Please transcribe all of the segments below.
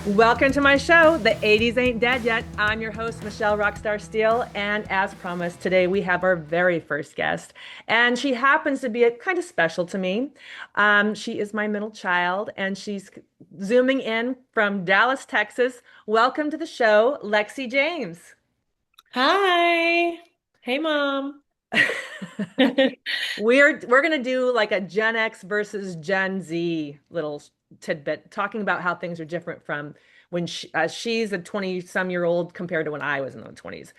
Welcome to my show, The 80s Ain't Dead Yet. I'm your host, Michelle Rockstar Steele, and as promised, today we have our very first guest, and she happens to be a kind of special to me. She is my middle child, and she's zooming in from Dallas, Texas. Welcome to the show, Lexi James. Hi. Hey, Mom. We're gonna do like a Gen X versus Gen Z little tidbit, talking about how things are different from when she's a 20 some year old compared to when I was in the 20s.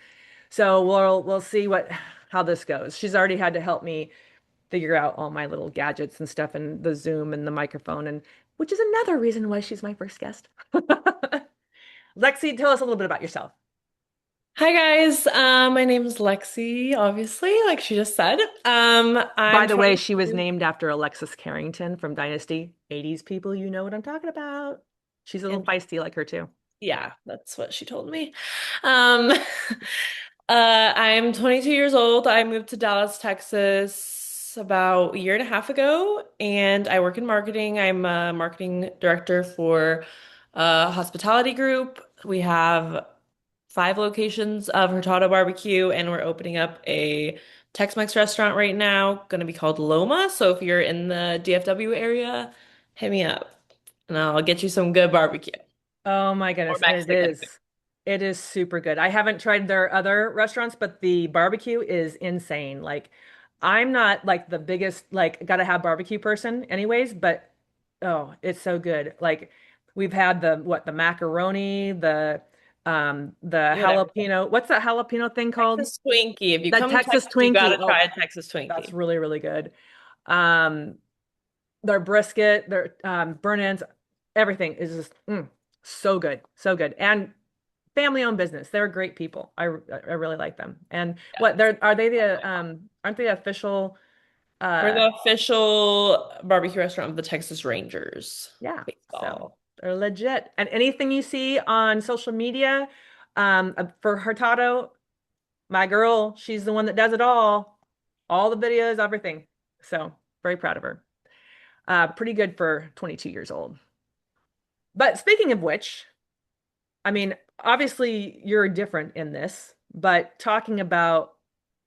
So we'll see what how this goes. She's already had to help me figure out all my little gadgets and stuff and the Zoom and the microphone, and which is another reason why she's my first guest. Lexi, tell us a little bit about yourself. Hi, guys. My name is Lexi, obviously, like she just said. By I'm the way, she was 22. named after Alexis Carrington from Dynasty. 80s people, you know what I'm talking about. She's a little And feisty like her too. yeah, that's what she told me. Um, I'm 22 years old. I moved to Dallas, Texas about a year and a half ago, and I work in marketing. I'm a marketing director for a hospitality group. We have 5 locations of Hurtado BBQ, and we're opening up a Tex-Mex restaurant right now, going to be called Loma. So if you're in the DFW area, hit me up, and I'll get you some good barbecue Oh my or goodness, and it Mexican food. is. It is super good. I haven't tried their other restaurants, but the barbecue is insane. Like, I'm not like the biggest like gotta have barbecue person anyways, but oh, it's so good. Like we've had the macaroni, the You would jalapeno. What's that jalapeno thing called? Texas Twinkie. If you The come to Texas Texas, you Twinkie. gotta Oh, try a Texas that's Twinkie. really, really good. Um, their brisket, their burnt ends, everything is just so good, so good. And family-owned business. They're great people. I really like them. And what Yes. are they the aren't they the official We're uh the official barbecue restaurant of the Texas Rangers yeah, so baseball. they're legit. And anything you see on social media for Hurtado, my girl, she's the one that does it all the videos, everything. So very proud of her. Pretty good for 22 years old. But speaking of which, I mean, obviously you're different in this, but talking about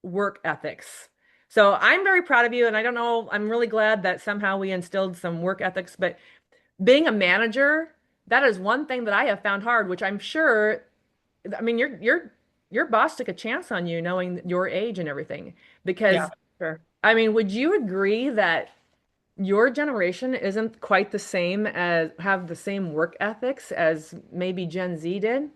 work ethics. So I'm very proud of you, and I don't know, I'm really glad that somehow we instilled some work ethics, but being a manager, that is one thing that I have found hard, which I'm sure, I mean, your boss took a chance on you knowing your age and everything. Yeah, Because, sure. I mean, would you agree that your generation isn't quite the same as have the same work ethics as maybe Gen Z did?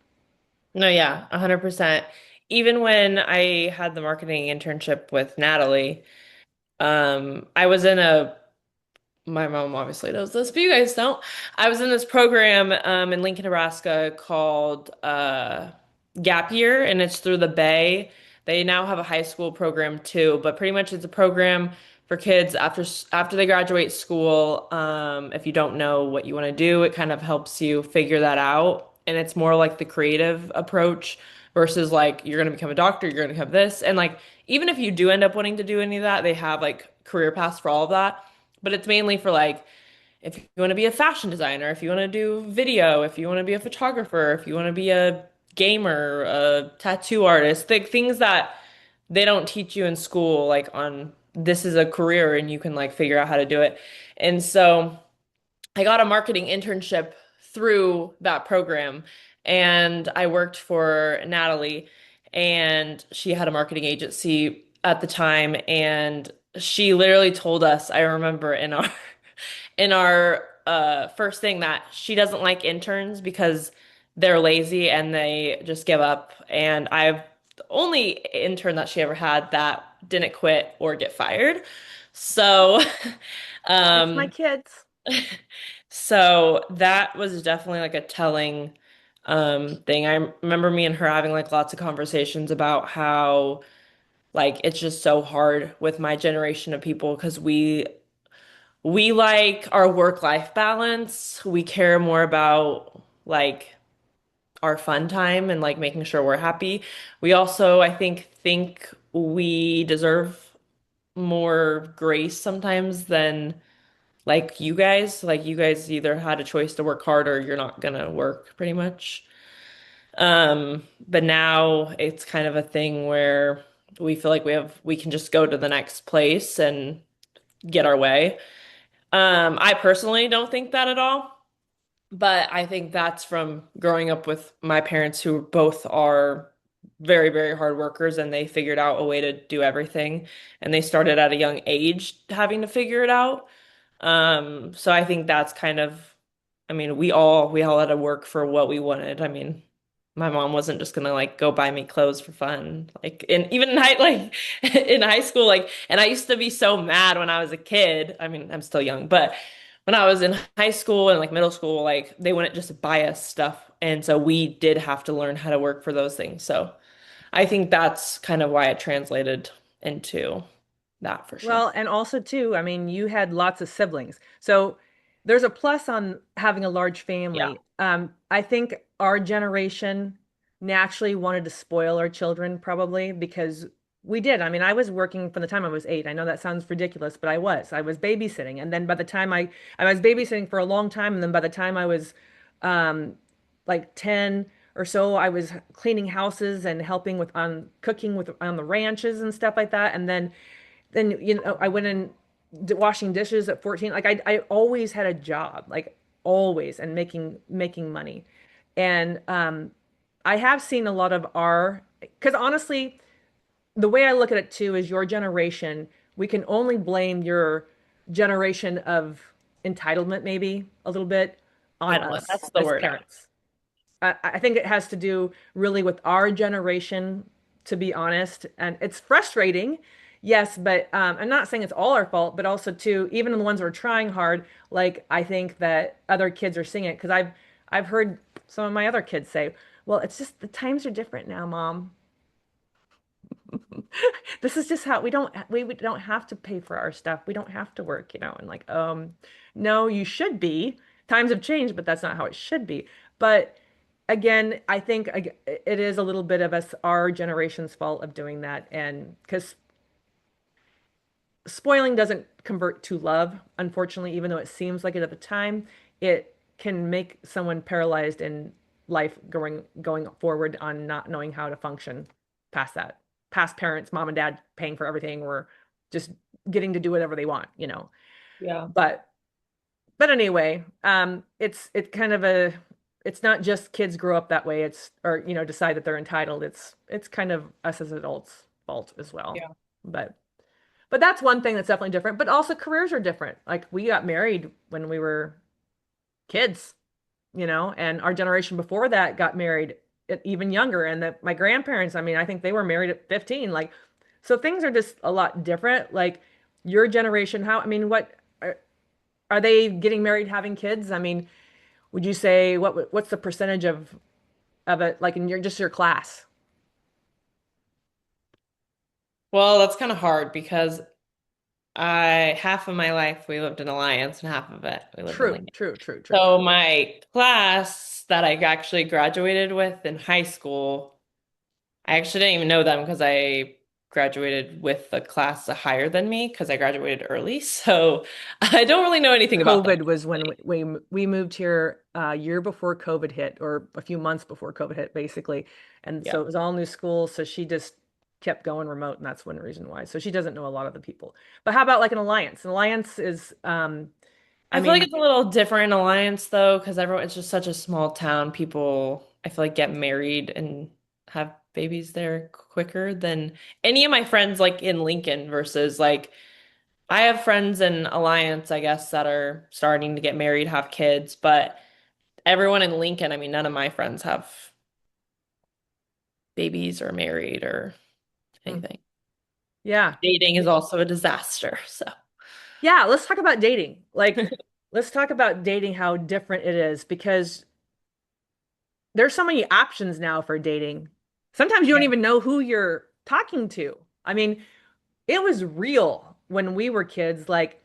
No, yeah, 100%. Even when I had the marketing internship with Natalie, I was in a my mom obviously knows this, but you guys don't. I was in this program in Lincoln, Nebraska called Gap Year, and it's through the Bay. They now have a high school program too, but pretty much it's a program for kids after they graduate school. If you don't know what you want to do, it kind of helps you figure that out, and it's more like the creative approach versus like you're going to become a doctor, you're going to become this, and like even if you do end up wanting to do any of that, they have like career paths for all of that. But it's mainly for like if you want to be a fashion designer, if you want to do video, if you want to be a photographer, if you want to be a gamer, a tattoo artist, things that they don't teach you in school, like on this is a career and you can like figure out how to do it. And so I got a marketing internship through that program and I worked for Natalie and she had a marketing agency at the time and she literally told us, I remember in our in our first thing that she doesn't like interns because they're lazy and they just give up. And I've the only intern that she ever had that didn't quit or get fired. So That's my um kids. so that was definitely like a telling thing. I remember me and her having like lots of conversations about how like it's just so hard with my generation of people because we like our work-life balance. We care more about like our fun time and like making sure we're happy. We also, I think we deserve more grace sometimes than like you guys either had a choice to work hard or you're not gonna work pretty much. But now it's kind of a thing where we feel like we can just go to the next place and get our way. I personally don't think that at all. But I think that's from growing up with my parents who both are very, very hard workers and they figured out a way to do everything. And they started at a young age having to figure it out. So I think that's kind of, I mean, we all had to work for what we wanted. I mean, my mom wasn't just gonna like go buy me clothes for fun. Like even in in high school, like, and I used to be so mad when I was a kid. I mean, I'm still young, but when I was in high school and like middle school, like they wouldn't just buy us stuff. And so we did have to learn how to work for those things. So I think that's kind of why it translated into that for sure. Well, and also too, I mean, you had lots of siblings. So there's a plus on having a large Yeah, family. I think our generation naturally wanted to spoil our children probably because we did. I mean, I was working from the time I was 8. I know that sounds ridiculous, but I was. I was babysitting. And then by the time I was babysitting for a long time, and then by the time I was um like 10 or so, I was cleaning houses and helping with on cooking with on the ranches and stuff like that. And then I went in washing dishes at 14. Like I always had a job, like always, and making money. And I have seen a lot of our, because honestly, the way I look at it too is your generation, we can only blame your generation of entitlement maybe a little bit on I know it. us That's the as word. parents. I think it has to do really with our generation, to be honest. And it's frustrating, yes, but I'm not saying it's all our fault, but also too, even the ones who are trying hard, like I think that other kids are seeing it because I've heard some of my other kids say, "Well, it's just the times are different now, Mom. This is just how we don't have to pay for our stuff. We don't have to work, you know." And like, no, you should be. Times have changed, but that's not how it should be. But again, I think it is a little bit of us, our generation's fault of doing that. And because spoiling doesn't convert to love, unfortunately, even though it seems like it at the time, it can make someone paralyzed in life going forward on not knowing how to function past that. Past parents, mom and dad paying for everything or just getting to do whatever they want, you know. Yeah. But anyway, it's kind of a it's not just kids grow up that way, it's or decide that they're entitled. It's kind of us as adults' fault as well. Yeah. But that's one thing that's definitely different. But also careers are different. Like we got married when we were kids, and our generation before that got married even younger. And that my grandparents, I mean, I think they were married at 15. Like, so things are just a lot different. Like your generation, how, I mean, what are they getting married, having kids? I mean, would you say what's the percentage of it like in your class? Well, that's kind of hard because I half of my life we lived in Alliance and half of it we lived in True, Lincoln. true, true, true. So my class that I actually graduated with in high school, I actually didn't even know them because I graduated with a class higher than me because I graduated early. So I don't really know anything about them. COVID was when we moved here a year before COVID hit, or a few months before COVID hit, basically. And Yeah. so it was all new school. So she just kept going remote, and that's one reason why. So she doesn't know a lot of the people. But how about like an alliance? An alliance is, I I feel like mean, it's a little different in Alliance though, because everyone it's just such a small town. People I feel like get married and have babies there quicker than any of my friends like in Lincoln versus like I have friends in Alliance, I guess, that are starting to get married, have kids, but everyone in Lincoln, I mean, none of my friends have babies or married or hmm, anything. yeah. Dating is also a disaster, so. Yeah, let's talk about dating. Like, let's talk about dating, how different it is, because there's so many options now for dating. Sometimes you don't Yeah. even know who you're talking to. I mean, it was real when we were kids. Like,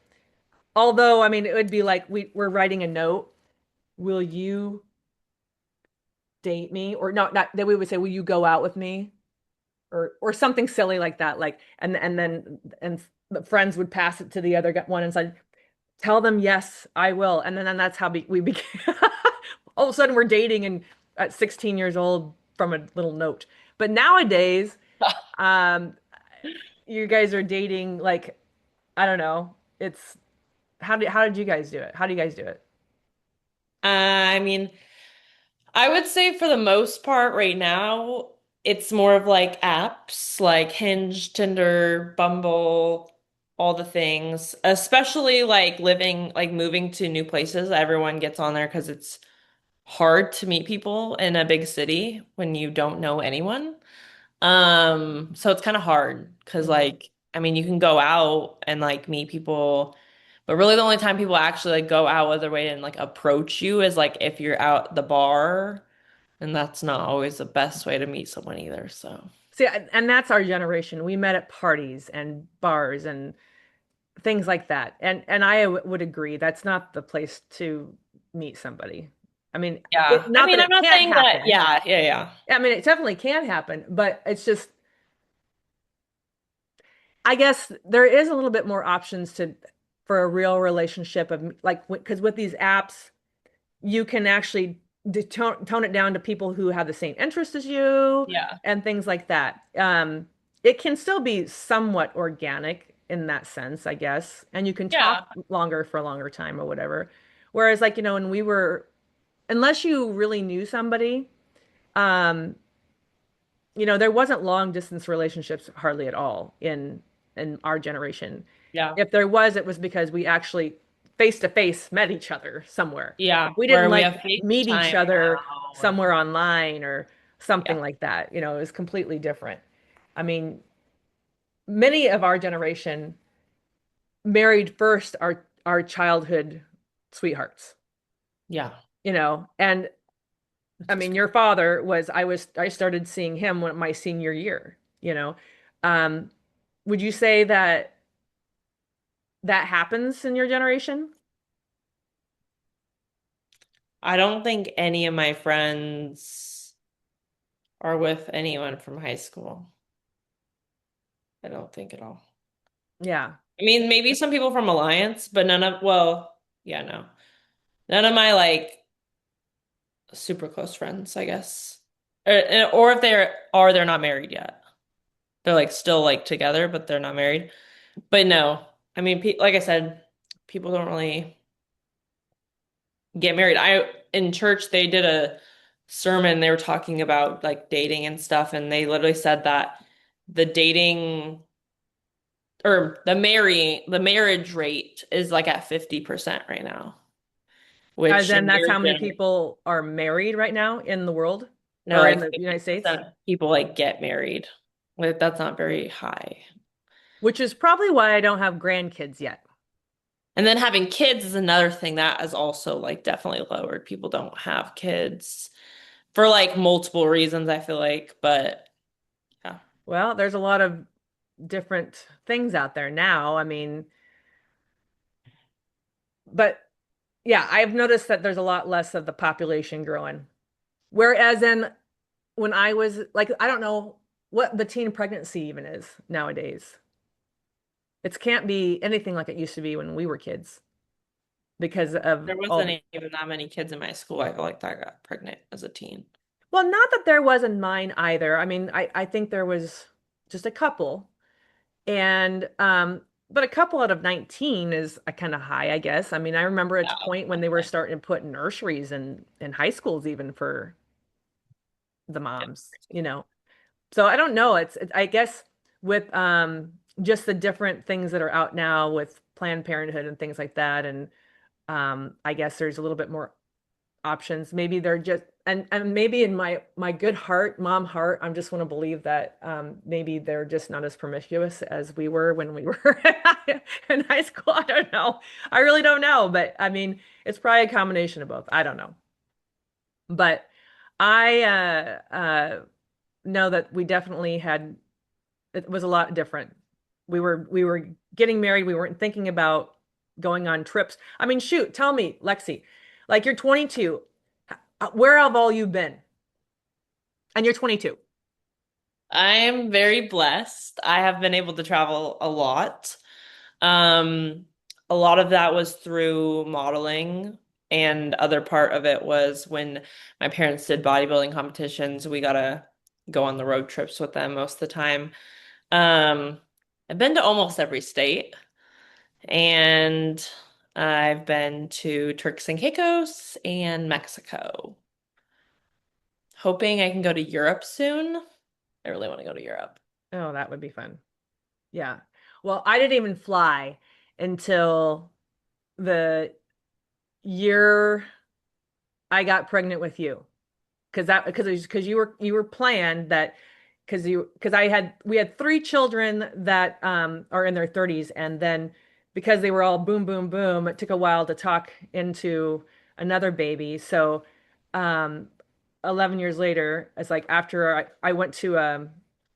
although, I mean, it would be like we're writing a note, will you date me? Or not that we would say, will you go out with me? Or something silly like that. Like, and then the friends would pass it to the other one and say, tell them yes, I will, and then that's how we became. All of a sudden, we're dating and at 16 years old from a little note. But nowadays, um, you guys are dating like I don't know. It's how did you guys do it? How do you guys do it? I mean, I would say for the most part right now, it's more of like apps like Hinge, Tinder, Bumble, all the things. Especially like living, like moving to new places. Everyone gets on there because it's hard to meet people in a big city when you don't know anyone. So it's kind of hard because Mhm. like, I mean, you can go out and like meet people, but really the only time people actually like go out of their way and like approach you is like if you're out at the bar, and that's not always the best way to meet someone either. So See, and that's our generation. We met at parties and bars and things like that. And I would agree that's not the place to meet somebody. I mean, yeah, I not that mean, I'm it not can't saying that. happen. Yeah, yeah, yeah, I mean, it definitely can happen, but it's just, I guess there is a little bit more options to for a real relationship of like because with these apps, you can actually tone it down to people who have the same interests as you yeah, and things like that. It can still be somewhat organic in that sense, I guess, and you can yeah, talk longer for a longer time or whatever. Whereas, like, when we were, unless you really knew somebody, um, there wasn't long distance relationships hardly at all in our generation. yeah, If there was, it was because we actually face to face met each other somewhere. yeah. We didn't Where we have like meet each FaceTime other now, and somewhere online or something yeah, like that. It was completely different. I mean, many of our generation married first our childhood sweethearts, yeah, and I which is mean, your father I started seeing him when my senior year. Um, would you say that that happens in your generation? I don't think any of my friends are with anyone from high school. I don't think at all. Yeah. I mean, maybe some people from Alliance, but none of, well, yeah, no. None of my like super close friends, I guess. Or if they're not married yet. They're like still like together, but they're not married. But no, I mean, pe like I said, people don't really get married. In church they did a sermon. They were talking about like dating and stuff, and they literally said that the dating or the marriage rate is like at 50% right now, As which in, in that's your how many generation, people are married right now in the world no, or in like the United States, 50% of people like get married. Like that's not very high. which is probably why I don't have grandkids yet. And then having kids is another thing that is also like definitely lowered. People don't have kids for like multiple reasons, I feel like, but yeah. Well, there's a lot of different things out there now. I mean, but yeah, I've noticed that there's a lot less of the population growing. Whereas in when I was like, I don't know what the teen pregnancy even is nowadays. It can't be anything like it used to be when we were kids because of There all wasn't the, even that many kids in my school, I feel like, that got pregnant as a teen. well, not that there wasn't mine either. I mean, I think there was just a couple. And but a couple out of 19 is a kind of high, I guess. I mean, I remember at Yeah, a point when they were starting to put nurseries in high schools even for the moms. So I don't know. I guess with just the different things that are out now with Planned Parenthood and things like that, and I guess there's a little bit more options. Maybe they're just and maybe in my good heart, mom heart, I'm just want to believe that maybe they're just not as promiscuous as we were when we were in high school. I don't know. I really don't know, but I mean, it's probably a combination of both. I don't know. But I know that we definitely had it was a lot different. We were getting married. We weren't thinking about going on trips. I mean, shoot, tell me, Lexi, like you're 22. Where have all you been? And you're 22. I am very blessed. I have been able to travel a lot. Um, a lot of that was through modeling, and other part of it was when my parents did bodybuilding competitions, we got to go on the road trips with them most of the time. Um, I've been to almost every state, and I've been to Turks and Caicos and Mexico. Hoping I can go to Europe soon. I really want to go to Europe. Oh, that would be fun. Yeah. Well, I didn't even fly until the year I got pregnant with you. Because you were planned that because I had we had three children that are in their 30s, and then because they were all boom boom boom, it took a while to talk into another baby. So 11 years later, it's like after I went to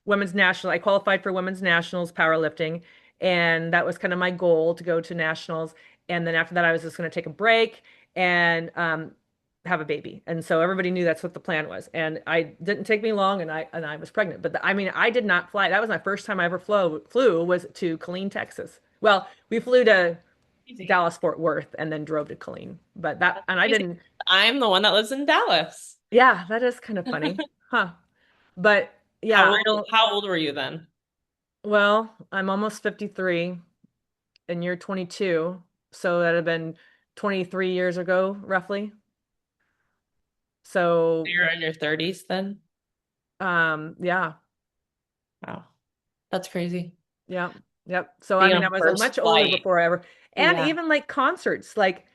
women's national, I qualified for women's nationals powerlifting, and that was kind of my goal to go to nationals. And then after that, I was just going to take a break and have a baby. And so everybody knew that's what the plan was. And I didn't take me long, and I was pregnant. But I mean, I did not fly. That was my first time I ever flew was to Killeen, Texas. Well, we flew to Crazy. Dallas Fort Worth and then drove to Killeen. But that That's and I crazy. didn't. I'm the one that lives in Dallas. Yeah, that is kind of funny, huh? But yeah, I don't. How old were you then? Well, I'm almost 53 and you're 22, so that'd have been 23 years ago, roughly. So, You're in your 30s then? yeah. Wow. That's crazy. Yeah. Yep. So I Being mean, I on was first much older flight. before I ever, and Yeah. even like concerts. Like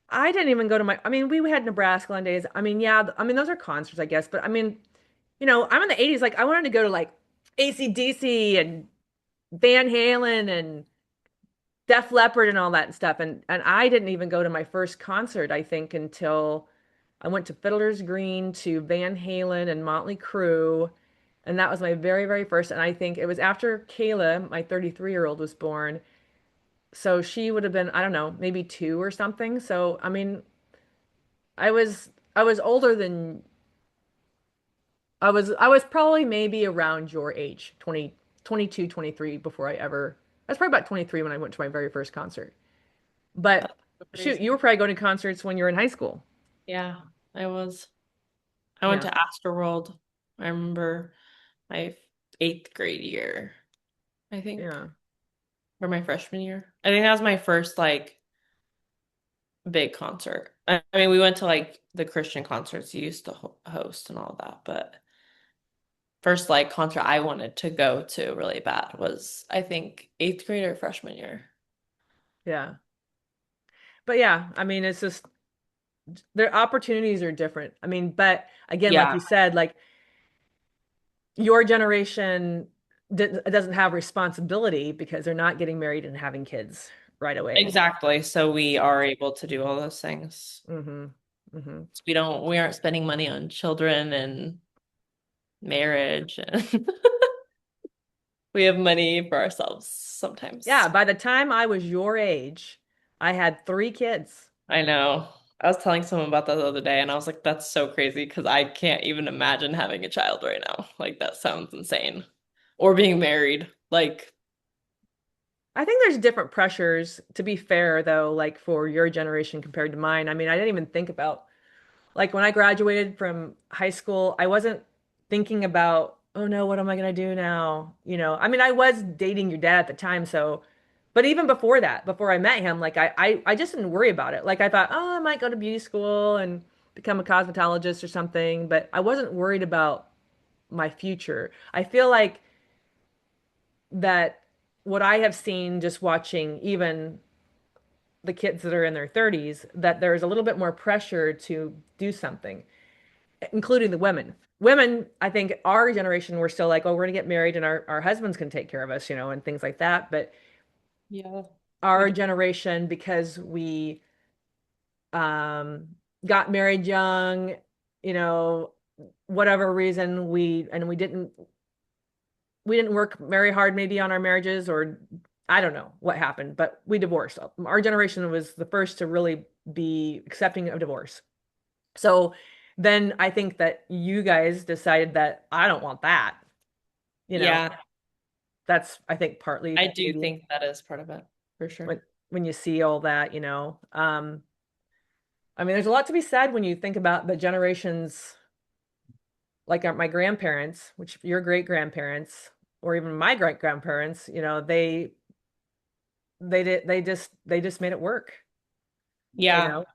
I didn't even go to I mean, we had Nebraska on days. I mean, yeah, I mean those are concerts, I guess. But I mean, I'm in the 80s. Like I wanted to go to like AC/DC and Van Halen and Def Leppard and all that stuff. And I didn't even go to my first concert, I think, until I went to Fiddler's Green to Van Halen and Motley Crue. And that was my very, very first. And I think it was after Kayla, my 33-year-old, was born. So she would have been, I don't know, maybe two or something. So I mean, I was older than I was probably maybe around your age, 20, 22, 23 before I was probably about 23 when I went to my very first concert. But That's so shoot, you crazy. were probably going to concerts when you were in high school. Yeah, I was. I went Yeah. to Astroworld. I remember my eighth grade year, I think, Yeah. or my freshman year. I think that was my first like big concert. I mean, we went to like the Christian concerts you used to host and all that, but first like concert I wanted to go to really bad was I think eighth grade or freshman year. Yeah. But yeah, I mean, it's just their opportunities are different. I mean, but again, like Yeah, you said, like your generation doesn't have responsibility because they're not getting married and having kids right away. exactly. So we are able to do all those things. Mm-hmm. Mm-hmm. So we aren't spending money on children and marriage and we have money for ourselves Yeah, sometimes. by the time I was your age, I had three kids. I know. I was telling someone about that the other day and I was like, that's so crazy because I can't even imagine having a child right now. Like that sounds insane. Or being married. Like, I think there's different pressures, to be fair, though, like for your generation compared to mine. I mean, I didn't even think about, like, when I graduated from high school, I wasn't thinking about, oh no, what am I going to do now? I mean, I was dating your dad at the time, so, but even before that, before I met him, like, I just didn't worry about it. Like, I thought, oh, I might go to beauty school and become a cosmetologist or something, but I wasn't worried about my future. I feel like that what I have seen just watching even the kids that are in their 30s, that there's a little bit more pressure to do something, including the women. Women, I think our generation, we're still like, oh, we're gonna get married and our husbands can take care of us, and things like that. But yeah, we our do. generation, because we um, got married young, you know, whatever reason we didn't work very hard maybe on our marriages, or I don't know what happened, but we divorced. Our generation was the first to really be accepting of divorce. So then I think that you guys decided that I don't want that, you know. Yeah, That's I think partly I do maybe think that is part of it for when sure. when you see all that, you know. I mean, there's a lot to be said when you think about the generations like my grandparents, which your great grandparents, or even my great grandparents, you know, they just made it work, you Yeah. know.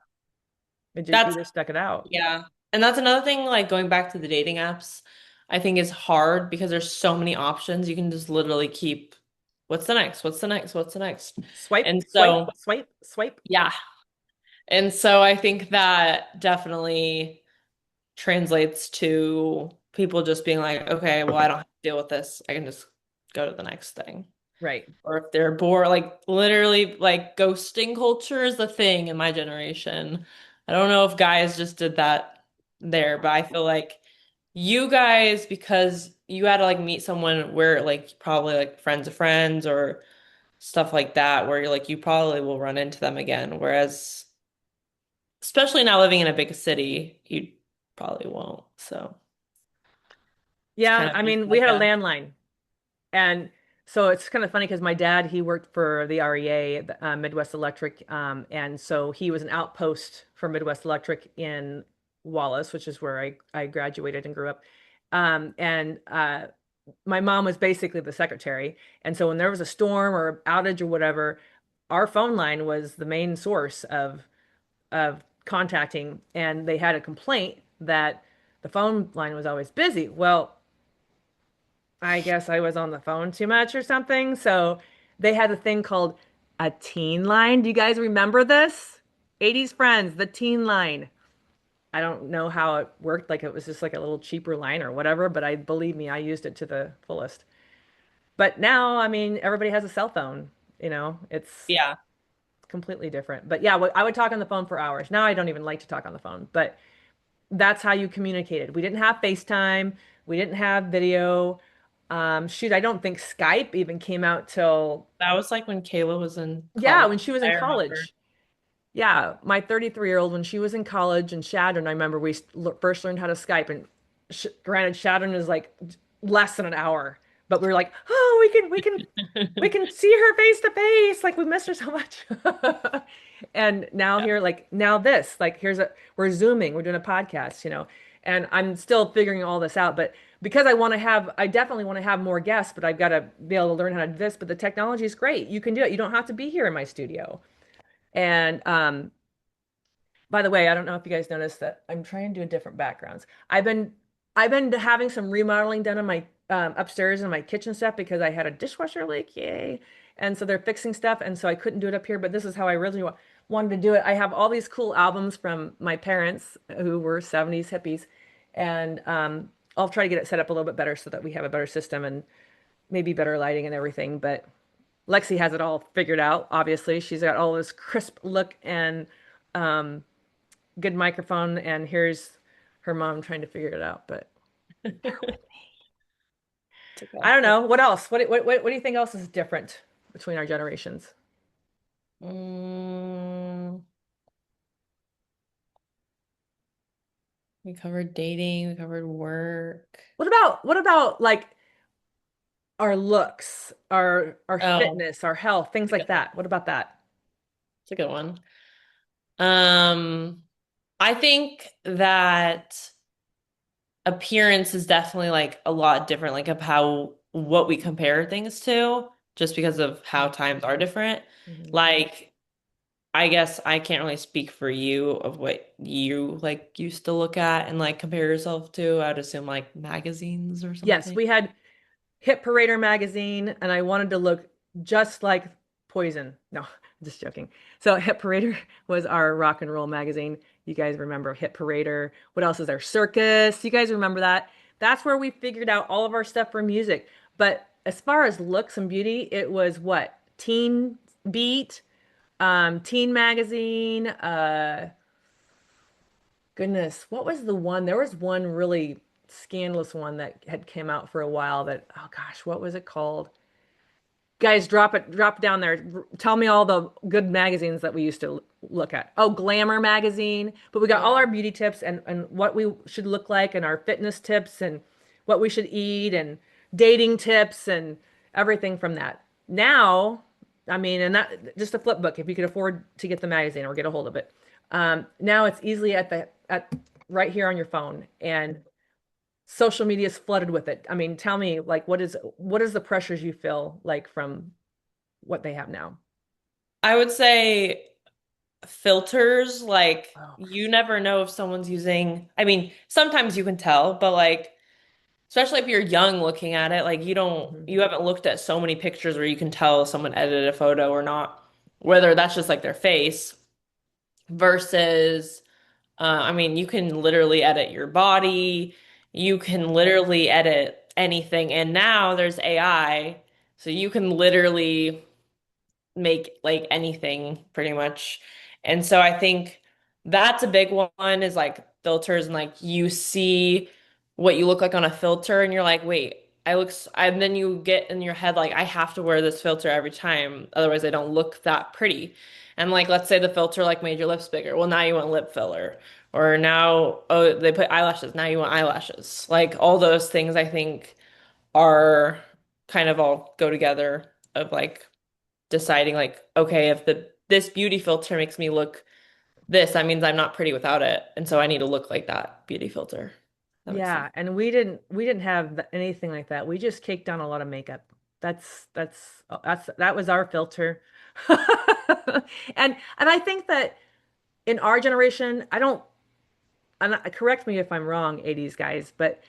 You That's just stuck it out. Yeah. And that's another thing, like going back to the dating apps, I think is hard because there's so many options. You can just literally keep, what's the next? What's the next? What's the next? Swipe, And swipe, so, swipe, swipe. yeah. And so I think that definitely translates to people just being like, okay, well, I don't have to deal with this. I can just go to the next thing. Right. Or if they're bored, like literally, like ghosting culture is the thing in my generation. I don't know if guys just did that there, but I feel like you guys, because you had to like meet someone where like probably like friends of friends or stuff like that, where you're like, you probably will run into them again. Whereas, especially now living in a big city, you probably won't. So it's Yeah, kind of I just mean, we like had a a, landline. And so it's kind of funny because my dad, he worked for the REA, Midwest Electric. And so he was an outpost for Midwest Electric in Wallace, which is where I graduated and grew up. And my mom was basically the secretary. And so when there was a storm or outage or whatever, our phone line was the main source of contacting. And they had a complaint that the phone line was always busy. Well, I guess I was on the phone too much or something. So they had a thing called a teen line. Do you guys remember this? 80s Friends, the teen line. I don't know how it worked. Like it was just like a little cheaper line or whatever, but I believe me, I used it to the fullest. But now, I mean, everybody has a cell phone. You know, it's yeah. completely different. But yeah, I would talk on the phone for hours. Now I don't even like to talk on the phone, but that's how you communicated. We didn't have FaceTime. We didn't have video. Shoot, I don't think Skype even came out till, That was like when Kayla was in yeah, college. when she was in I remember. college. Yeah, my 33-year-old, when she was in college in Shadron, I remember we first learned how to Skype. And granted, Shadron is like less than an hour, but we were like, oh, we can see her face to face. Like we missed her so much. And now Yeah. here, like now this, like we're Zooming, we're doing a podcast, you know, and I'm still figuring all this out. But because I definitely want to have more guests, but I've got to be able to learn how to do this. But the technology is great. You can do it. You don't have to be here in my studio. And by the way, I don't know if you guys noticed that I'm trying to do different backgrounds. I've been having some remodeling done on my upstairs in my kitchen stuff because I had a dishwasher leak, yay. And so they're fixing stuff, and so I couldn't do it up here, but this is how I originally wanted to do it. I have all these cool albums from my parents who were 70s hippies, and I'll try to get it set up a little bit better so that we have a better system and maybe better lighting and everything. But Lexi has it all figured out, obviously. She's got all this crisp look and um, good microphone, and here's her mom trying to figure it out. But It's I okay. don't know. What else? What do you think else is different between our generations? Mm, we covered dating, we covered work. What about like our looks, our Oh, fitness, our health, things that's a like good one. that? What about that? It's a good one. Um, I think that appearance is definitely like a lot different, like of how what we compare things to, just because of how times are different. Mhm. Like, I guess I can't really speak for you of what you like used to look at and like compare yourself to. I'd assume like magazines or Yes, something. we had Hit Parader magazine, and I wanted to look just like Poison. No, I'm just joking. So Hit Parader was our rock and roll magazine. You guys remember Hit Parader? What else is there? Circus. You guys remember that? That's where we figured out all of our stuff for music. But as far as looks and beauty, it was what? Teen Beat, Teen Magazine. Goodness, what was the one? There was one really scandalous one that had came out for a while that, oh gosh, what was it called? Guys, drop it down there. Tell me all the good magazines that we used to look at. Oh, Glamour magazine. But we got all Yeah. our beauty tips and what we should look like and our fitness tips and what we should eat and dating tips and everything from that. Now, I mean, and that just a flip book if you could afford to get the magazine or get a hold of it. Now it's easily at right here on your phone, and social media is flooded with it. I mean, tell me, like, what is the pressures you feel like from what they have now? I would say filters, like Oh, for you sure. never know if someone's using, I mean, sometimes you can tell, but like especially if you're young looking at it, like Mhm. you haven't looked at so many pictures where you can tell if someone edited a photo or not, whether that's just like their face versus I mean, you can literally edit your body, you can literally edit anything, and now there's AI, so you can literally make like anything pretty much. And so I think that's a big one is like filters and like you see what you look like on a filter and you're like, wait, and then you get in your head like I have to wear this filter every time, otherwise I don't look that pretty. And like let's say the filter like made your lips bigger. Well, now you want lip filler. Or now, oh, they put eyelashes. Now you want eyelashes. Like all those things I think are kind of all go together of like deciding like, okay, if the this beauty filter makes me look this, that means I'm not pretty without it. And so I need to look like that beauty filter. That makes sense. Yeah, and we didn't have anything like that. We just caked on a lot of makeup. That was our filter. And I think that in our generation, I don't, and correct me if I'm wrong, 80s guys, but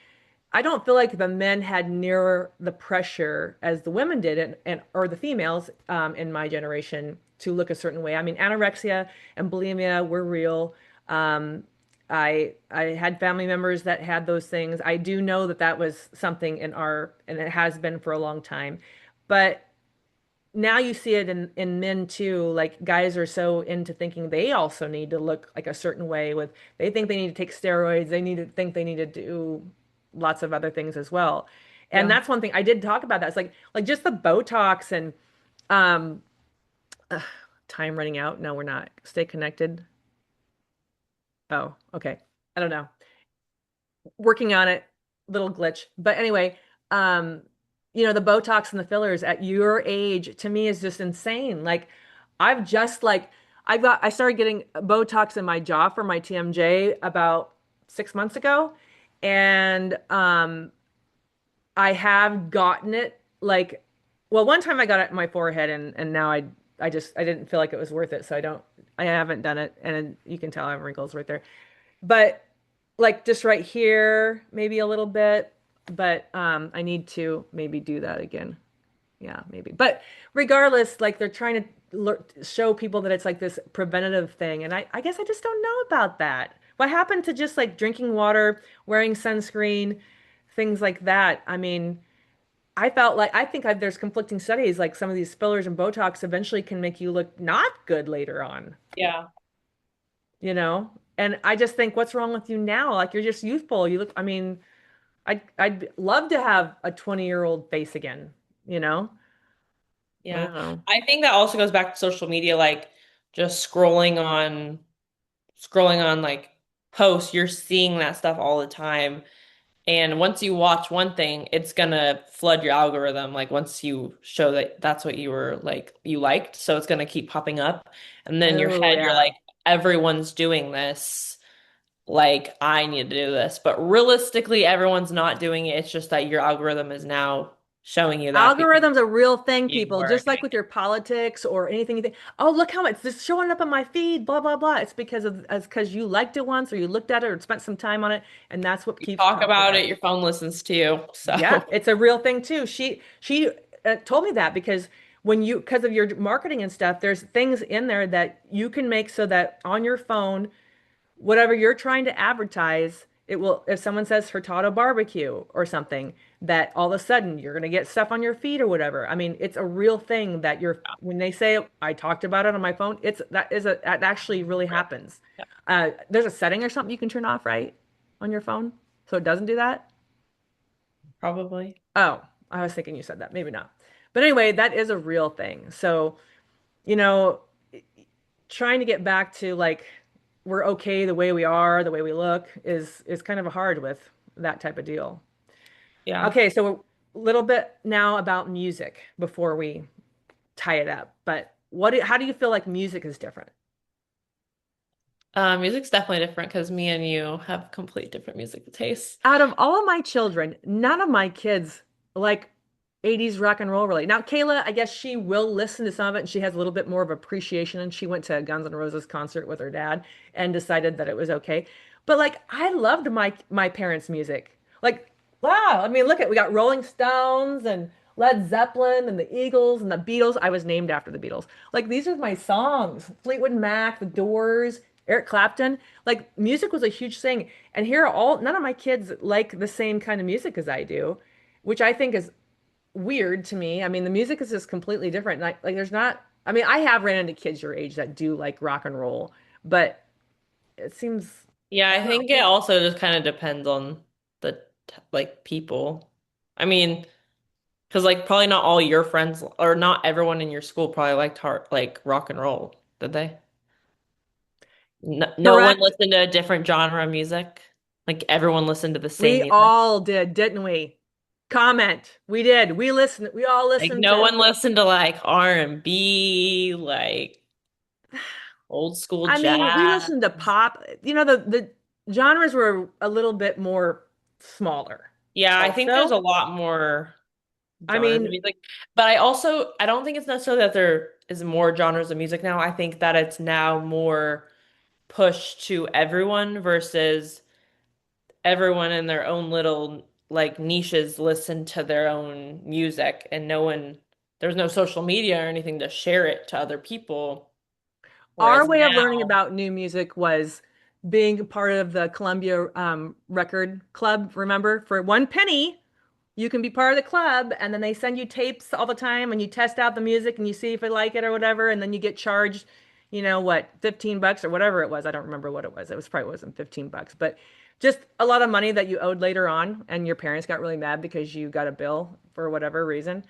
I don't feel like the men had near the pressure as the women did, and or the females in my generation to look a certain way. I mean, anorexia and bulimia were real. Um, I had family members that had those things. I do know that that was something and it has been for a long time. But now you see it in men too. Like guys are so into thinking they also need to look like a certain way with they think they need to take steroids, they need to do lots of other things as well. And Yeah. that's one thing I did talk about that. It's like just the Botox and um ugh, time running out. No, we're not. Stay connected. Oh, okay. I don't know. Working on it, little glitch. But anyway, um, the Botox and the fillers at your age to me is just insane. Like I've just like I started getting Botox in my jaw for my TMJ about 6 months ago. And I have gotten it like well, one time I got it in my forehead and now I didn't feel like it was worth it. So I haven't done it. And you can tell I have wrinkles right there. But like just right here, maybe a little bit, but I need to maybe do that again. Yeah, maybe. But regardless, like they're trying to show people that it's like this preventative thing, and I guess I just don't know about that. What happened to just like drinking water, wearing sunscreen, things like that? I mean, I felt like I think there's conflicting studies, like some of these fillers and Botox eventually can make you look not good later on, Yeah. you know? And I just think, what's wrong with you now? Like you're just youthful. You look, I mean, I'd love to have a 20-year-old face again, you know? I Yeah. don't know. I think that also goes back to social media, like just scrolling on like posts, you're seeing that stuff all the time. And once you watch one thing, it's gonna flood your algorithm. Like once you show that that's what you were like you liked, so it's gonna keep popping up. And then in your Oh head, you're yeah. like, everyone's doing this. Like I need to do this. But realistically, everyone's not doing it. It's just that your algorithm is now showing you that because Algorithm's a real thing, you people. are Just doing like with your politics or anything you think, oh, look how it's just showing up on my feed, blah, blah, blah. It's because you liked it once or you looked at it or spent some time on it, and that's what you keeps talk popping about up. it, your phone listens to you. Yeah, So it's a real thing too. She told me that because because of your marketing and stuff, there's things in there that you can make so that on your phone whatever you're trying to advertise, it will, if someone says Hurtado BBQ or something, that all of a sudden you're going to get stuff on your feed or whatever. I mean, it's a real thing that when they say, I talked about it on my phone, that actually really happens. yeah, There's a setting or something you can turn off, right? On your phone. So it doesn't do that. probably. Oh, I was thinking you said that. Maybe not. But anyway, that is a real thing. So, you know, trying to get back to like we're okay the way we are, the way we look is kind of hard with that type of deal. Yeah. Okay, so a little bit now about music before we tie it up. But how do you feel like music is different? Music's definitely different because me and you have complete different music tastes. Out of all of my children, none of my kids like 80s rock and roll really. Now, Kayla, I guess she will listen to some of it and she has a little bit more of appreciation. And she went to a Guns N' Roses concert with her dad and decided that it was okay. But like I loved my parents' music. Like, wow. I mean, look at we got Rolling Stones and Led Zeppelin and the Eagles and the Beatles. I was named after the Beatles. Like these are my songs. Fleetwood Mac, The Doors, Eric Clapton. Like music was a huge thing. And here are all none of my kids like the same kind of music as I do, which I think is weird to me. I mean, the music is just completely different. Like there's not, I mean, I have ran into kids your age that do like rock and roll, but it seems, Yeah, I I don't know. think it also just kind of depends on the like people. I mean, because like probably not all your friends or not everyone in your school probably liked hard like rock and roll, did they? No one Correct. listened to a different genre of music. Like everyone listened to the same We music. all did, didn't we? Comment. We did. We listened. We all Like listened no to, one listened to like R&B, like old school I mean, we jazz. listened to pop. You know, the genres were a little bit more smaller Yeah, I think there's also. a lot more I genres of mean, music. But I don't think it's necessarily that there is more genres of music now. I think that it's now more pushed to everyone versus everyone in their own little like niches listen to their own music and no one there's no social media or anything to share it to other people. our Whereas way of learning now, about new music was being part of the Columbia Record Club. Remember, for 1 penny, you can be part of the club, and then they send you tapes all the time, and you test out the music and you see if you like it or whatever, and then you get charged, what, 15 bucks or whatever it was. I don't remember what it was. It was probably wasn't 15 bucks, but just a lot of money that you owed later on, and your parents got really mad because you got a bill for whatever reason.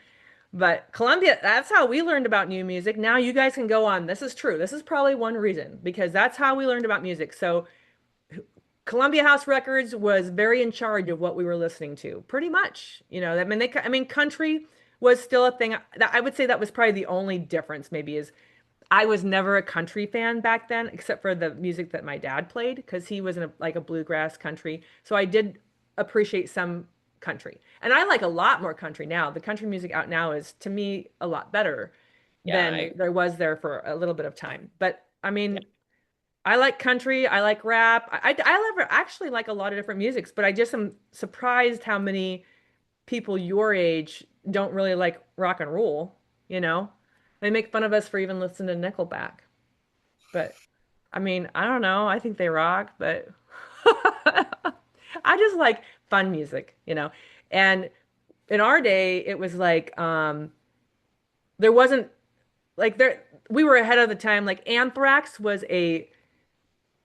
But Columbia, that's how we learned about new music. Now you guys can go on. This is true. This is probably one reason because that's how we learned about music. So Columbia House Records was very in charge of what we were listening to, pretty much. I mean, country was still a thing. I would say that was probably the only difference, maybe, is I was never a country fan back then, except for the music that my dad played, because he was in like a bluegrass country. So I did appreciate some country. And I like a lot more country now. The country music out now is, to me, a lot better yeah, than there was there for a little bit of time. But I yeah, mean, I like country, I like rap. Actually like a lot of different musics, but I just am surprised how many people your age don't really like rock and roll, you know? They make fun of us for even listening to Nickelback. But I mean, I don't know. I think they rock, but I just like fun music. And in our day, it was like there wasn't like there we were ahead of the time. Like Anthrax was a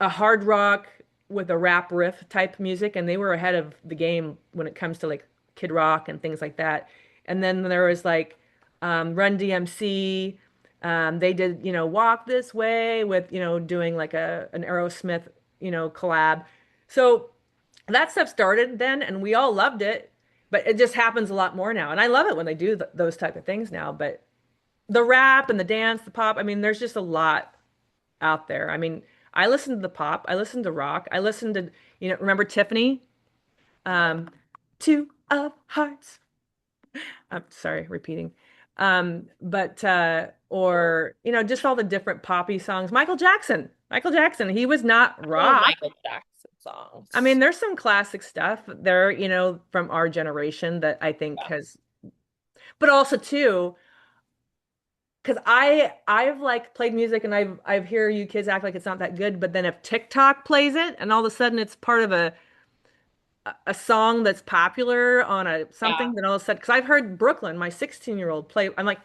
hard rock with a rap riff type music, and they were ahead of the game when it comes to like Kid Rock and things like that. And then there was like Run DMC. They did, Walk This Way with, doing like an Aerosmith, collab. So that stuff started then, and we all loved it. But it just happens a lot more now, and I love it when they do those type of things now. But the rap and the dance, the pop, I mean, there's just a lot out there. I mean, I listen to the pop, I listen to rock, I listen to, remember Tiffany? Um, Two of Hearts. I'm sorry, repeating. But or just all the different poppy songs. Michael Jackson. Michael Jackson, he was not all rock. Michael Jackson I mean, songs. there's some classic stuff there, from our generation that I think has, but also too, because I've like played music and I've hear you kids act like it's not that good, but then if TikTok plays it and all of a sudden it's part of a song that's popular on a Yeah. something, then all of a sudden, because I've heard Brooklyn, my 16-year-old play, I'm like,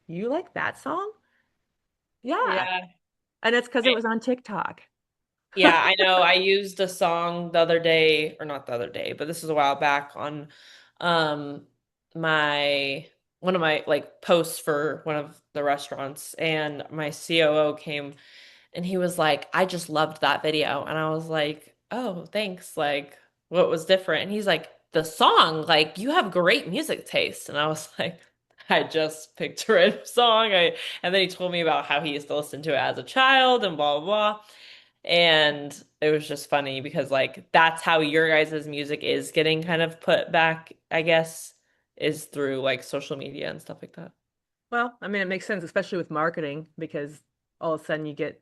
you like that song? Yeah. Yeah. And it's because it was on TikTok. Yeah, I know. I used a song the other day, or not the other day, but this is a while back on um my one of my like posts for one of the restaurants and my COO came and he was like, "I just loved that video." And I was like, "Oh, thanks. Like, what was different?" And he's like, "The song, like you have great music taste." And I was like, I just picked a random song. And then he told me about how he used to listen to it as a child and blah blah blah. And it was just funny because like that's how your guys' music is getting kind of put back, I guess, is through like social media and stuff like that. Well, I mean, it makes sense, especially with marketing, because all of a sudden you get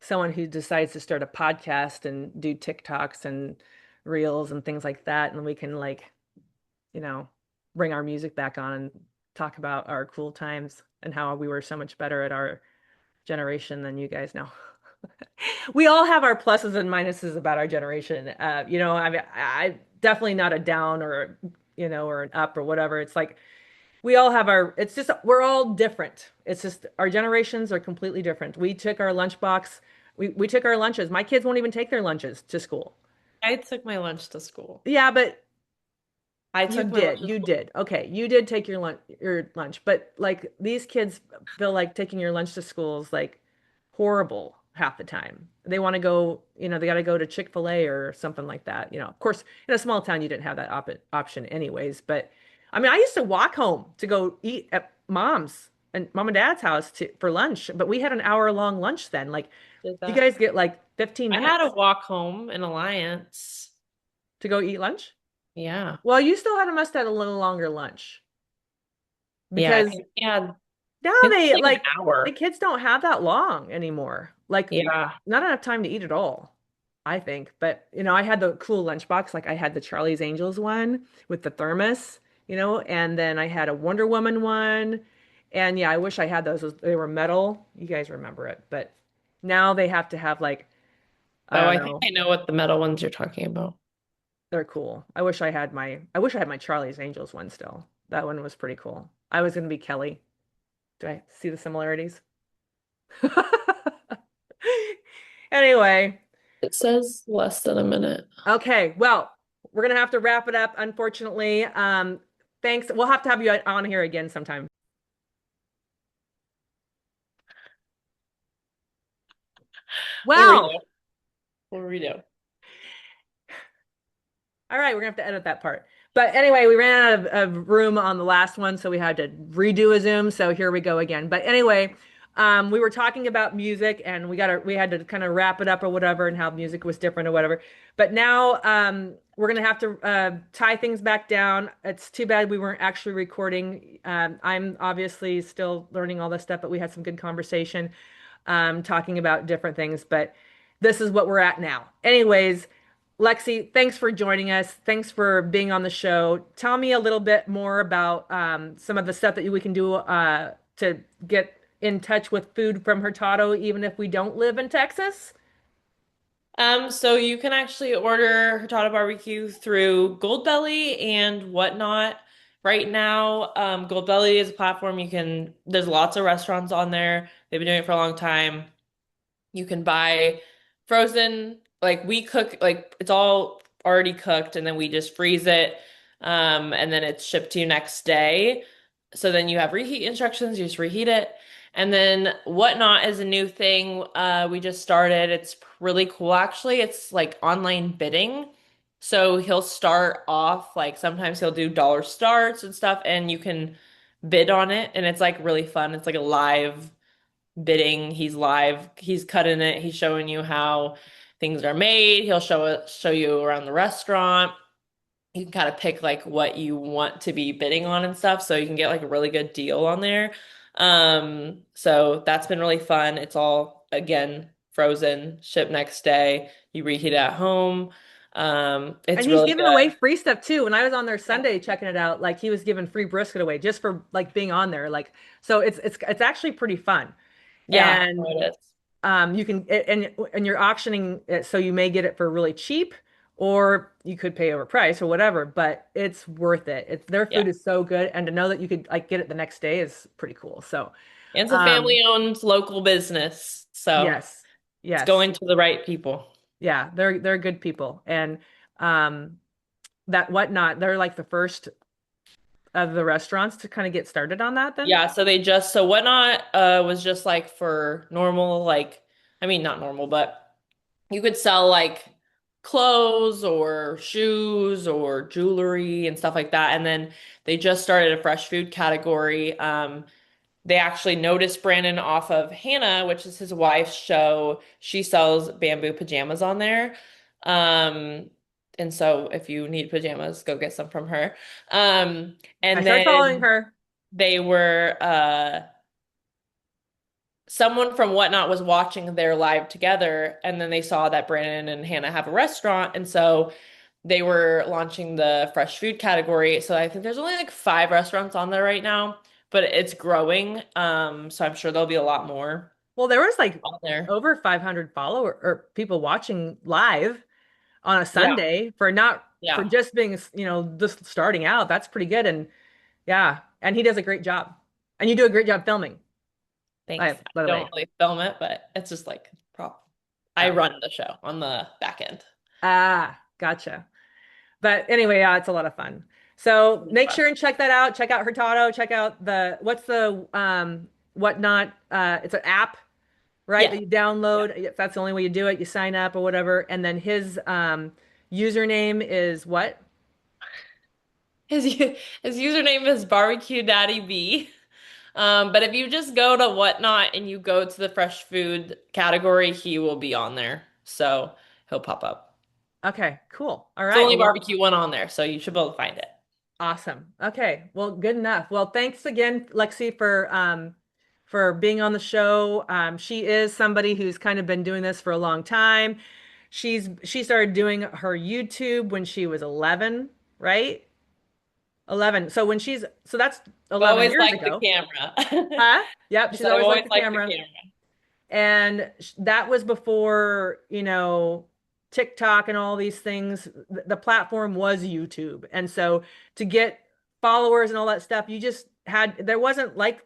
someone who decides to start a podcast and do TikToks and reels and things like that, and we can like, you know, bring our music back on and talk about our cool times and how we were so much better at our generation than you guys now. We all have our pluses and minuses about our generation. I mean, I definitely not a down or or an up or whatever. It's like we all have our, it's just, we're all different. It's just our generations are completely different. We took our lunchbox, we took our lunches. My kids won't even take their lunches to school. I took my lunch to school. Yeah, but I you took my lunch did. to You school. did. Okay, you did take your lunch, but like these kids feel like taking your lunch to school is like horrible half the time. They want to go, they got to go to Chick-fil-A or something like that. Of course, in a small town you didn't have that option anyways, but I mean, I used to walk home to go eat at mom's and mom and dad's house for lunch, but we had an hour-long lunch then. Like Did you that. guys get like 15 I had a minutes walk home in Alliance. to go eat lunch. Yeah. Well, you still must have had a little longer lunch Yeah, I because think yeah, I now think it's they like an like the hour. kids don't have that long anymore. Like Yeah. not enough time to eat at all, I think. But I had the cool lunchbox. Like I had the Charlie's Angels one with the thermos, and then I had a Wonder Woman one. And yeah, I wish I had those. They were metal. You guys remember it, but now they have to have like, I Oh, don't I think know. I know what the metal ones you're talking about. They're cool. I wish I had my Charlie's Angels one still. That one was pretty cool. I was gonna be Kelly. Do I see the similarities? Anyway, It says less than a minute. okay. Well, we're gonna have to wrap it up, unfortunately. Thanks. We'll have to have you on here again sometime. We'll read Wow. it. We'll read it. All right, we're gonna have to edit that part. But anyway, we ran out of room on the last one, so we had to redo a Zoom. So here we go again. But anyway, we were talking about music, and we had to kind of wrap it up or whatever, and how music was different or whatever. But now we're gonna have to tie things back down. It's too bad we weren't actually recording. I'm obviously still learning all this stuff, but we had some good conversation talking about different things. But this is what we're at now. Anyways. Lexi, thanks for joining us. Thanks for being on the show. Tell me a little bit more about some of the stuff that we can do to get in touch with food from Hurtado, even if we don't live in Texas. So you can actually order Hurtado BBQ through Goldbelly and whatnot. Right now, Goldbelly is a platform there's lots of restaurants on there. They've been doing it for a long time. You can buy frozen, like we cook, like it's all already cooked and then we just freeze it. And then it's shipped to you next day. So then you have reheat instructions, you just reheat it. And then Whatnot is a new thing we just started. It's really cool actually. It's like online bidding. So he'll start off like sometimes he'll do dollar starts and stuff and you can bid on it and it's like really fun. It's like a live bidding. He's live. He's cutting it. He's showing you how things are made. He'll show you around the restaurant. You can kind of pick like what you want to be bidding on and stuff, so you can get like a really good deal on there. So that's been really fun. It's all again frozen, shipped next day. You reheat it at home. And It's he's really giving away good. free stuff too. When I was on there Yeah. Sunday checking it out, like he was giving free brisket away just for like being on there. Like so it's actually pretty fun. Yeah, And it is. you can and you're auctioning it, so you may get it for really cheap, or you could pay overprice or whatever, but it's worth it. Their Yeah. food is so good, and to know that you could like get it the next day is pretty cool. So, And it's a um, family-owned local business, so yes, it's yes, going to the right people. yeah, they're good people, and um, that whatnot, they're like the first of the restaurants to kind of get started on that. Then, Yeah, so Whatnot was just like for normal, like I mean not normal, but you could sell like clothes or shoes or jewelry and stuff like that. And then they just started a fresh food category. They actually noticed Brandon off of Hannah, which is his wife's show. She sells bamboo pajamas on there. Um, and so if you need pajamas, go get some from her. I And started following then her. they were someone from Whatnot was watching their live together, and then they saw that Brandon and Hannah have a restaurant, and so they were launching the fresh food category. So I think there's only like 5 restaurants on there right now, but it's growing. So I'm sure there'll be a lot more Well, there was like on there. over 500 follower or people watching live on a Yeah, Sunday for not for yeah. just being, just starting out. That's pretty good. And yeah, and he does a great job. And you do a great job filming, Thanks. I by the don't way. really film it, but it's just like prop. I Oh, run the show on the back end. gotcha. But anyway, yeah, it's a lot of fun. So It's make fun. sure and check that out. Check out Hurtado. Check out what's the whatnot? It's an app, right? Yeah. That you Yeah. download. If that's the only way you do it, you sign up or whatever. And then his username is what? His his username is Barbecue Daddy B. But if you just go to Whatnot and you go to the fresh food category, he will be on there. So he'll pop up. Okay, cool. All It's right. only Well, barbecue one on there, so you should be able to find it. awesome. Okay. Well, good enough. Well, thanks again, Lexi, for being on the show. She is somebody who's kind of been doing this for a long time. She started doing her YouTube when she was 11, right? 11. So that's I've 11 always years liked the ago. camera. Huh? Yep, I she's said I've always liked always the liked the camera. camera. And that was before, TikTok and all these things. The platform was YouTube. And so to get followers and all that stuff, there wasn't like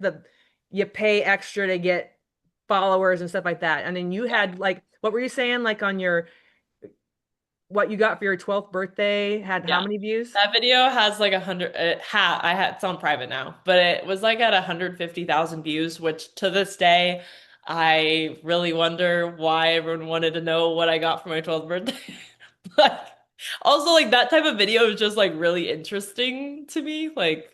you pay extra to get followers and stuff like that. And then you Yeah. had like, what were you saying? Like what you got for your 12th birthday had how Yeah. many views? That video has like 100, I had, it's on private now, but it was like at 150,000 views, which to this day, I really wonder why everyone wanted to know what I got for my 12th birthday. Like, also like that type of video is just like really interesting to me. Like,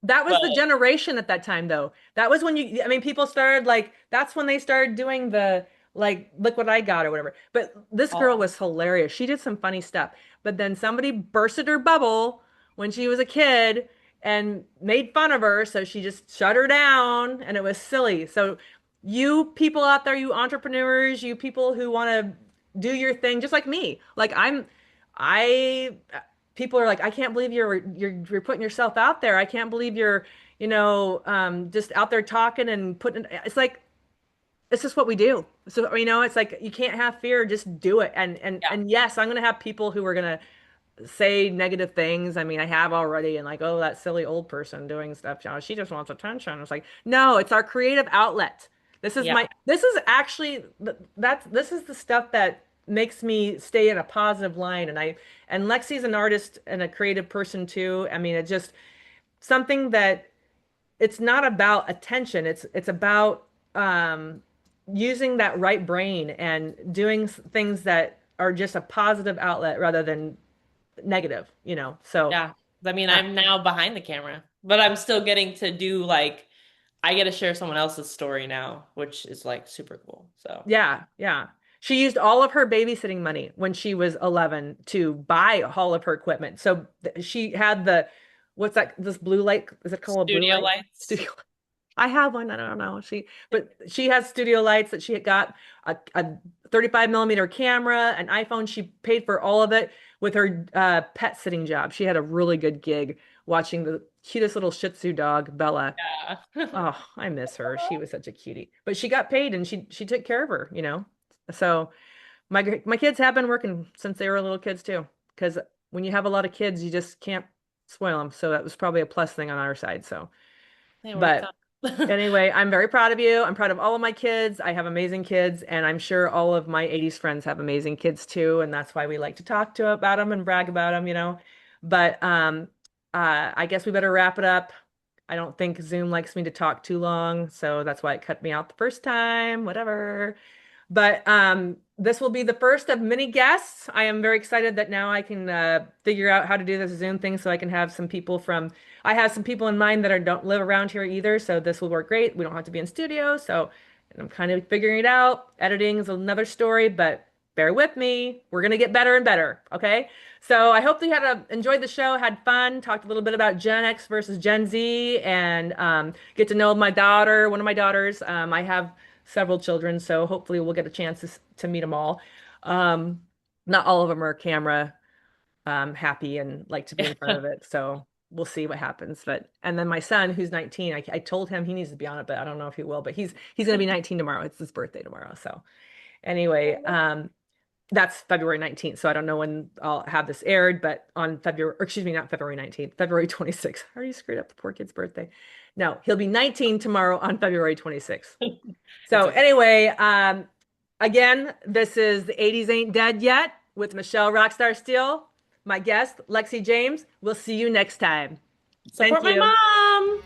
That was but the generation at that time, though. That was when I mean, people started like, that's when they started doing the, like, look what I got or whatever. But this girl oh, was hilarious. She did some funny stuff. But then somebody bursted her bubble when she was a kid and made fun of her. So she just shut her down and it was silly. So, you people out there, you entrepreneurs, you people who want to do your thing, just like me, I people are like, I can't believe you're putting yourself out there. I can't believe you're, just out there talking and putting. It's like it's just what we do. So it's like you can't have fear, just do it. yeah, And yes, I'm gonna have people who are gonna say negative things. I mean, I have already, and like, oh, that silly old person doing stuff. She just wants attention. It's like, no, it's our creative outlet. yeah, This is actually, this is the stuff that makes me stay in a positive line. And Lexi's an artist and a creative person too. I mean, it's just something that it's not about attention. It's about, using that right brain and doing things that are just a positive outlet rather than negative, So, yeah. I mean, uh, I'm now behind the camera, but I'm still getting to do like, I get to share someone else's story now, which is like super cool. So, yeah, yeah. She used all of her babysitting money when she was 11 to buy all of her equipment. So she had what's that, this blue light? Is it called a blue studio light? lights. Studio. I have one. I don't know. But she has studio lights that she had got a 35 millimeter camera, an iPhone. She paid for all of it with her pet sitting job. She had a really good gig watching the cutest little Shih Tzu dog, Bella. Yeah. Oh, I miss her. She was such a cutie. But she got paid and she took care of her. So my kids have been working since they were little kids too. Because when you have a lot of kids, you just can't spoil them. So that was probably a plus thing on our side. So, It works but out. anyway, I'm very proud of you. I'm proud of all of my kids. I have amazing kids, and I'm sure all of my 80s friends have amazing kids too, and that's why we like to talk to about them and brag about them. But I guess we better wrap it up. I don't think Zoom likes me to talk too long, so that's why it cut me out the first time. Whatever. But this will be the first of many guests. I am very excited that now I can figure out how to do this Zoom thing so I can have some people from, I have some people in mind that don't live around here either. So this will work great. We don't have to be in studio. So I'm kind of figuring it out. Editing is another story, but bear with me. We're going to get better and better. Okay. So I hope you enjoyed the show, had fun, talked a little bit about Gen X versus Gen Z, and get to know my daughter, one of my daughters. I have several children, so hopefully we'll get a chance to meet them all. Um, Not all of them are camera happy and like to be in front of it, so we'll see what happens. But and then my son, who's 19, I told him he needs to be on it, but I don't know if he will. But he's going to be 19 tomorrow. It's his birthday tomorrow. So anyway, that's February 19th. So I don't know when I'll have this aired, but on February, or excuse me, not February 19th, February 26th. I already screwed up the poor kid's birthday. No, he'll be 19 tomorrow on February 26th. It's So okay. anyway, again, this is The 80s Ain't Dead Yet with Michelle Rockstar Steele, my guest, Lexi James. We'll see you next time. Thank Support my you. mom.